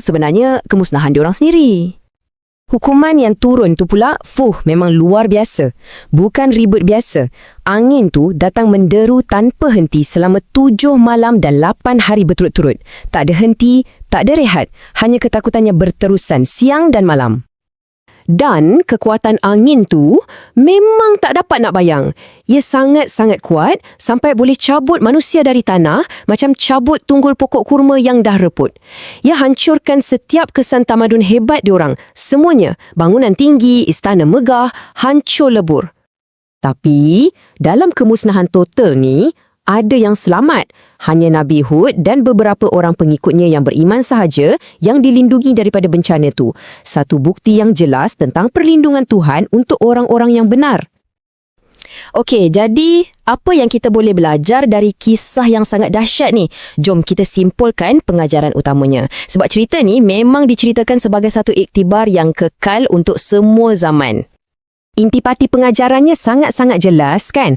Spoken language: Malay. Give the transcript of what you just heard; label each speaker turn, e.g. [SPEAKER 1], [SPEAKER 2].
[SPEAKER 1] sebenarnya kemusnahan diorang sendiri. Hukuman yang turun tu pula, memang luar biasa. Bukan ribut biasa. Angin tu datang menderu tanpa henti selama 7 malam dan 8 hari berturut-turut. Tak ada henti, tak ada rehat. Hanya ketakutannya berterusan siang dan malam. Dan kekuatan angin tu memang tak dapat nak bayang. Ia sangat-sangat kuat sampai boleh cabut manusia dari tanah macam cabut tunggul pokok kurma yang dah reput. Ia hancurkan setiap kesan tamadun hebat diorang. Semuanya, bangunan tinggi, istana megah, hancur lebur. Tapi, dalam kemusnahan total ni, ada yang selamat. Hanya Nabi Hud dan beberapa orang pengikutnya yang beriman sahaja yang dilindungi daripada bencana tu. Satu bukti yang jelas tentang perlindungan Tuhan untuk orang-orang yang benar. Okey, jadi apa yang kita boleh belajar dari kisah yang sangat dahsyat ni? Jom kita simpulkan pengajaran utamanya. Sebab cerita ni memang diceritakan sebagai satu iktibar yang kekal untuk semua zaman. Intipati pengajarannya sangat-sangat jelas kan?